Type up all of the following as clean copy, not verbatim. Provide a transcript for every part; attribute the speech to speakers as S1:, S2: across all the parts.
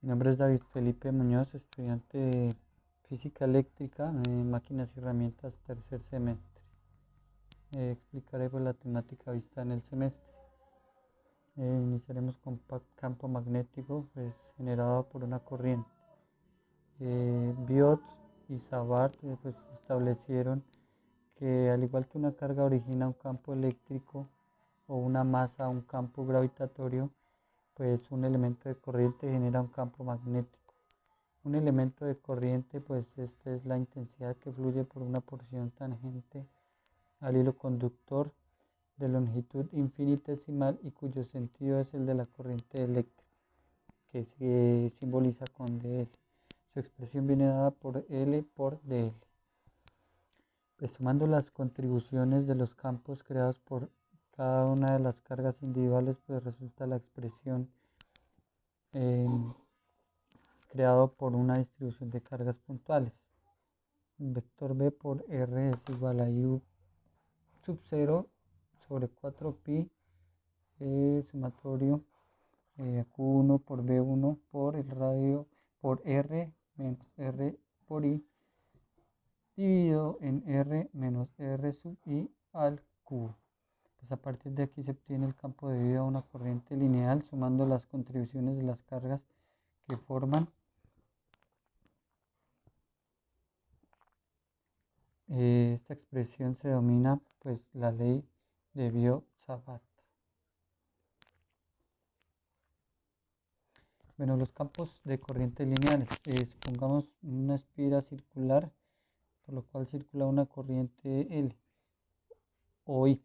S1: Mi nombre es David Felipe Muñoz, estudiante de Física Eléctrica, Máquinas y Herramientas, tercer semestre. Explicaré pues, la temática vista en el semestre. Iniciaremos con campo magnético generado por una corriente. Biot y Savart establecieron que al igual que una carga origina un campo eléctrico o una masa un campo gravitatorio, pues un elemento de corriente genera un campo magnético. Un elemento de corriente, pues esta es la intensidad que fluye por una porción tangente al hilo conductor de longitud infinitesimal y cuyo sentido es el de la corriente eléctrica, que se simboliza con dl. Su expresión viene dada por L por dl. Pues sumando las contribuciones de los campos creados por cada una de las cargas individuales, pues resulta la expresión creado por una distribución de cargas puntuales. Vector B por R es igual a U sub 0 sobre 4pi sumatorio Q1 por B1 por el radio por R menos R por I dividido en R menos R sub I al cubo. Pues a partir de aquí se obtiene el campo debido a una corriente lineal sumando las contribuciones de las cargas que forman esta expresión se denomina pues la ley de Biot-Savart. Bueno, los campos de corriente lineales. Supongamos una espira circular, por lo cual circula una corriente L o I.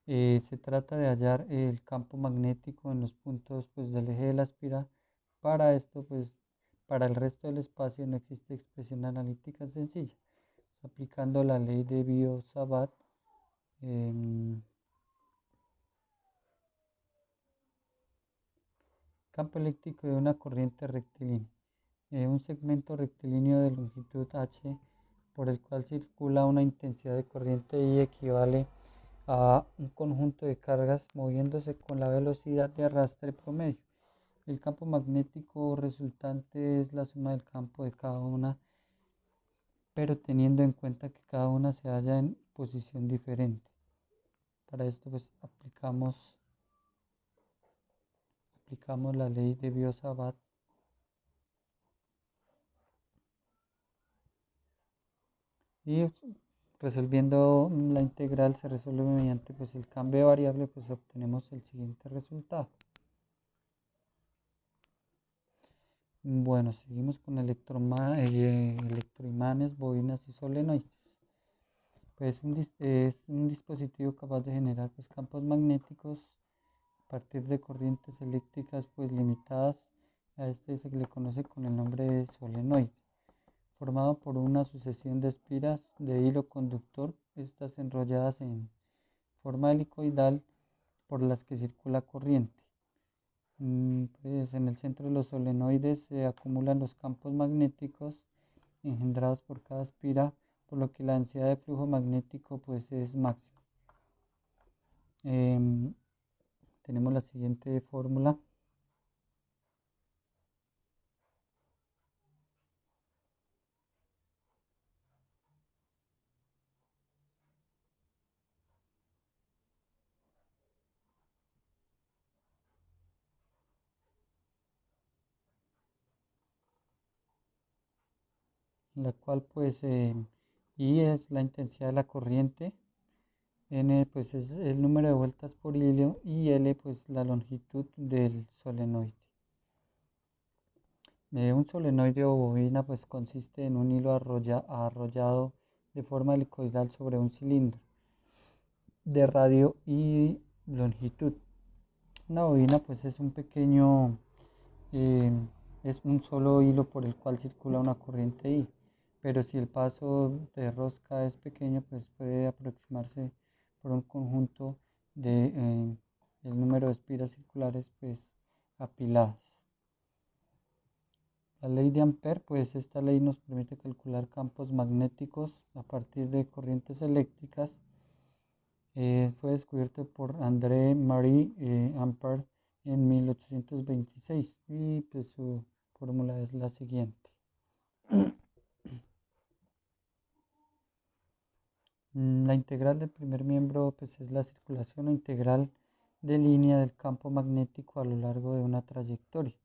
S1: Se trata de hallar el campo magnético en los puntos pues, del eje de la espira. Para esto, pues, para el resto del espacio no existe expresión analítica sencilla. Aplicando la ley de Biot-Savart, campo eléctrico de una corriente rectilínea. Un segmento rectilíneo de longitud h por el cual circula una intensidad de corriente I equivale a un conjunto de cargas moviéndose con la velocidad de arrastre promedio. El campo magnético resultante es la suma del campo de cada una, pero teniendo en cuenta que cada una se halla en posición diferente. Para esto pues aplicamos la ley de Biot-Savart. Y resolviendo la integral se resuelve mediante pues, el cambio de variable, pues obtenemos el siguiente resultado. Bueno, seguimos con electroimanes, bobinas y solenoides. Pues es un dispositivo capaz de generar pues, campos magnéticos a partir de corrientes eléctricas pues, limitadas. A este se le conoce con el nombre de solenoide. Formado por una sucesión de espiras de hilo conductor, estas enrolladas en forma helicoidal por las que circula corriente. Pues en el centro de los solenoides se acumulan los campos magnéticos engendrados por cada espira, por lo que la densidad de flujo magnético pues es máxima. Tenemos la siguiente fórmula. La cual pues I es la intensidad de la corriente, N pues es el número de vueltas por hilo y L pues la longitud del solenoide. Un solenoide o bobina pues consiste en un hilo arrollado de forma helicoidal sobre un cilindro de radio y longitud. Una bobina pues es un pequeño, eh, es un solo hilo por el cual circula una corriente I, pero si el paso de rosca es pequeño pues puede aproximarse por un conjunto de el número de espiras circulares pues apiladas. La ley de Ampère, pues esta ley nos permite calcular campos magnéticos a partir de corrientes eléctricas. Fue descubierto por André Marie Ampère en 1826 y pues su fórmula es la siguiente. La integral del primer miembro pues, es la circulación o integral de línea del campo magnético a lo largo de una trayectoria.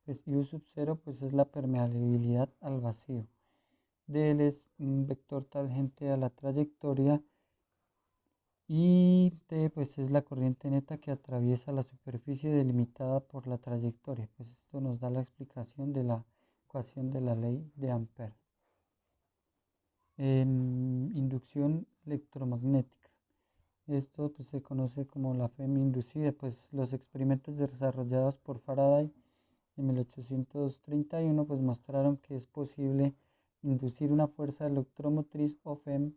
S1: Pues, y U sub 0 pues, es la permeabilidad al vacío. Dl es un vector tangente a la trayectoria y T pues, es la corriente neta que atraviesa la superficie delimitada por la trayectoria. Pues esto nos da la explicación de la ecuación de la ley de Ampère. Inducción electromagnética. Esto pues, se conoce como la FEM inducida, pues los experimentos desarrollados por Faraday en 1831 pues, mostraron que es posible inducir una fuerza electromotriz o FEM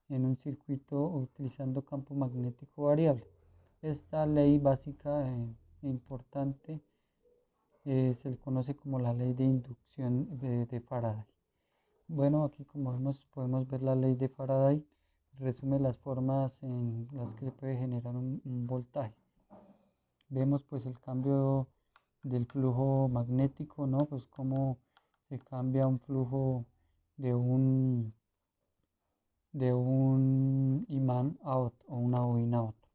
S1: en un circuito utilizando campo magnético variable. Esta ley básica e importante se le conoce como la ley de inducción de Faraday. Bueno, aquí como vemos podemos ver la ley de Faraday, resume las formas en las que se puede generar un voltaje. Vemos pues el cambio del flujo magnético, ¿no? Pues cómo se cambia un flujo de un imán a otro o una bobina a otro.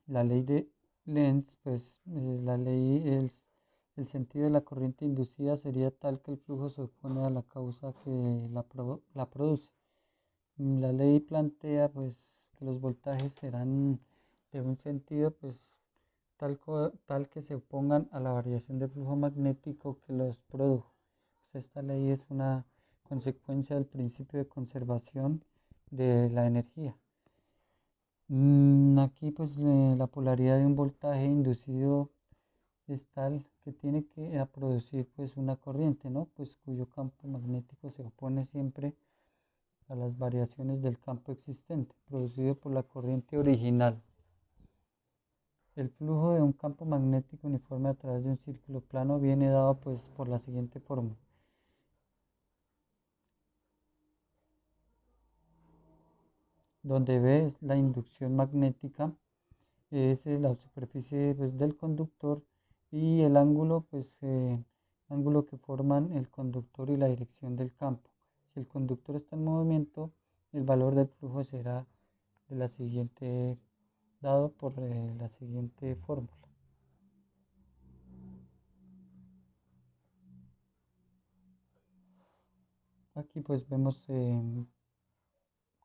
S1: La ley de Lenz, pues el sentido de la corriente inducida sería tal que el flujo se opone a la causa que la produce. La ley plantea pues que los voltajes serán de un sentido pues tal que se opongan a la variación de flujo magnético que los produjo. Pues, esta ley es una consecuencia del principio de conservación de la energía. Aquí pues la polaridad de un voltaje inducido es tal que tiene que producir pues una corriente, ¿no? Pues cuyo campo magnético se opone siempre a las variaciones del campo existente, producido por la corriente original. El flujo de un campo magnético uniforme a través de un círculo plano viene dado pues por la siguiente fórmula. Donde B es la inducción magnética, es la superficie pues, del conductor y el ángulo, ángulo que forman el conductor y la dirección del campo. Si el conductor está en movimiento, el valor del flujo será de la siguiente, dado por la siguiente fórmula. Aquí pues vemos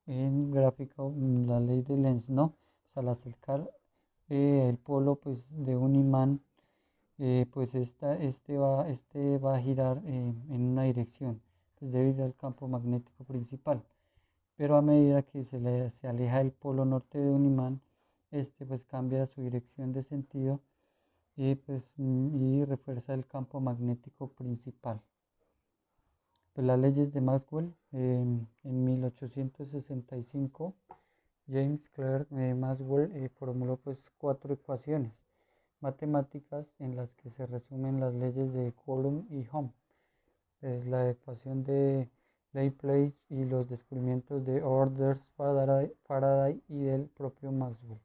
S1: en gráfico la ley de Lenz, ¿no? Pues, al acercar el polo pues, de un imán, pues este va a girar en una dirección, pues debido al campo magnético principal. Pero a medida que se aleja el polo norte de un imán, este pues cambia su dirección de sentido y refuerza el campo magnético principal. Pues las leyes de Maxwell, en 1865, James Clerk Maxwell formuló pues 4 ecuaciones matemáticas en las que se resumen las leyes de Coulomb y Ohm. Es la ecuación de Laplace y los descubrimientos de Orders, Faraday y del propio Maxwell.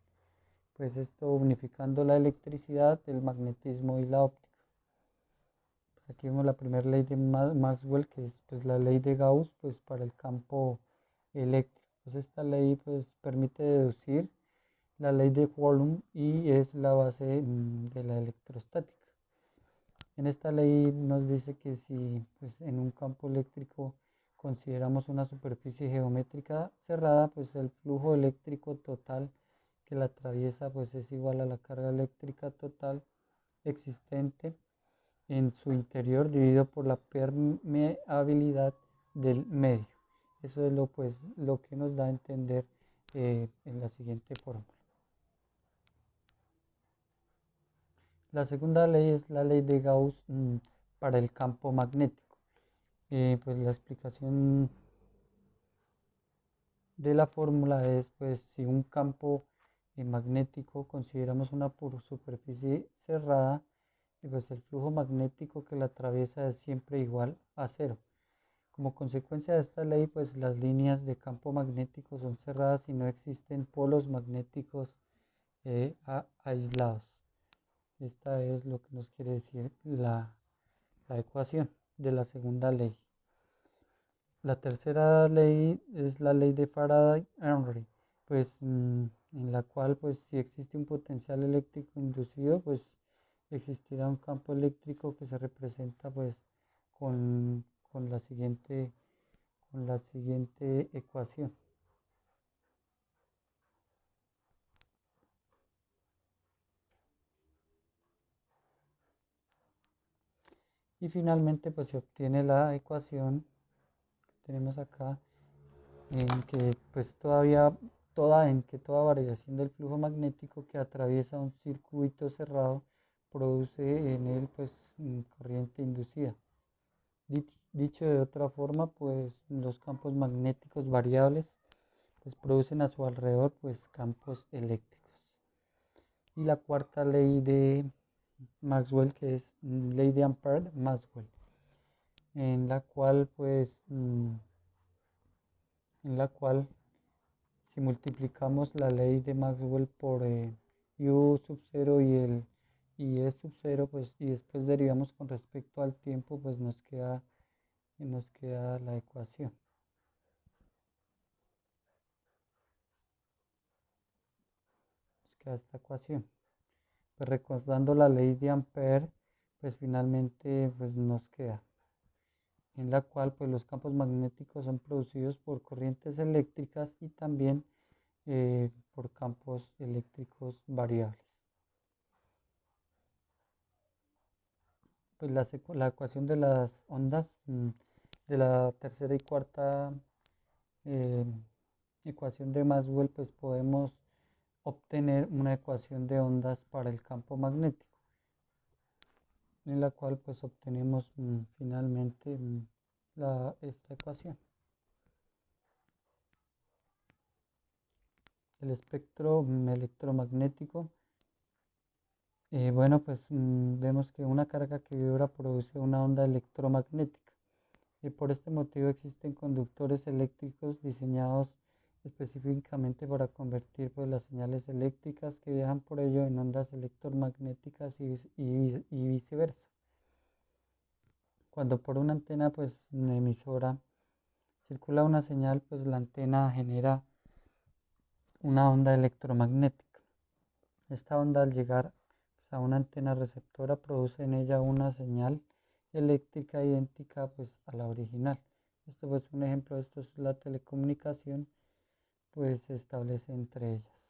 S1: Pues esto unificando la electricidad, el magnetismo y la óptica. Pues aquí vemos la primera ley de Maxwell, que es pues, la ley de Gauss pues, para el campo eléctrico. Pues esta ley pues, permite deducir la ley de Coulomb y es la base de la electrostática. En esta ley nos dice que si pues, en un campo eléctrico consideramos una superficie geométrica cerrada, pues el flujo eléctrico total que la atraviesa pues, es igual a la carga eléctrica total existente en su interior dividido por la permeabilidad del medio. Eso es lo que nos da a entender en la siguiente fórmula. La segunda ley es la ley de Gauss para el campo magnético. Pues la explicación de la fórmula es pues si un campo magnético consideramos una superficie cerrada, pues el flujo magnético que la atraviesa es siempre igual a cero. Como consecuencia de esta ley, pues las líneas de campo magnético son cerradas y no existen polos magnéticos aislados. Esta es lo que nos quiere decir la ecuación de la segunda ley. La tercera ley es la ley de Faraday-Henry, pues en la cual pues si existe un potencial eléctrico inducido, pues existirá un campo eléctrico que se representa pues con, con la siguiente, con la siguiente ecuación. Y finalmente pues se obtiene la ecuación que tenemos acá en que pues toda variación del flujo magnético que atraviesa un circuito cerrado produce en él pues corriente inducida. Dicho de otra forma, pues los campos magnéticos variables pues producen a su alrededor pues campos eléctricos. Y la cuarta ley de Maxwell, que es ley de Ampère-Maxwell, en la cual pues en la cual si multiplicamos la ley de Maxwell por U sub 0 y E sub 0, pues, y después derivamos con respecto al tiempo, pues nos queda la ecuación. Nos queda esta ecuación. Pues recordando la ley de Ampère, pues finalmente pues nos queda, en la cual pues los campos magnéticos son producidos por corrientes eléctricas y también por campos eléctricos variables. Pues la ecuación de las ondas de la tercera y cuarta eh, ecuación de Maxwell, pues podemos obtener una ecuación de ondas para el campo magnético, en la cual pues obtenemos finalmente esta ecuación. El espectro electromagnético. Bueno, pues vemos que una carga que vibra produce una onda electromagnética. Y por este motivo existen conductores eléctricos diseñados específicamente para convertir pues, las señales eléctricas que viajan por ello en ondas electromagnéticas y viceversa. Cuando por una antena, pues una emisora, circula una señal, pues la antena genera una onda electromagnética. Esta onda al llegar pues, a una antena receptora produce en ella una señal eléctrica idéntica pues, a la original. Esto pues un ejemplo de esto es la telecomunicación, pues se establece entre ellas.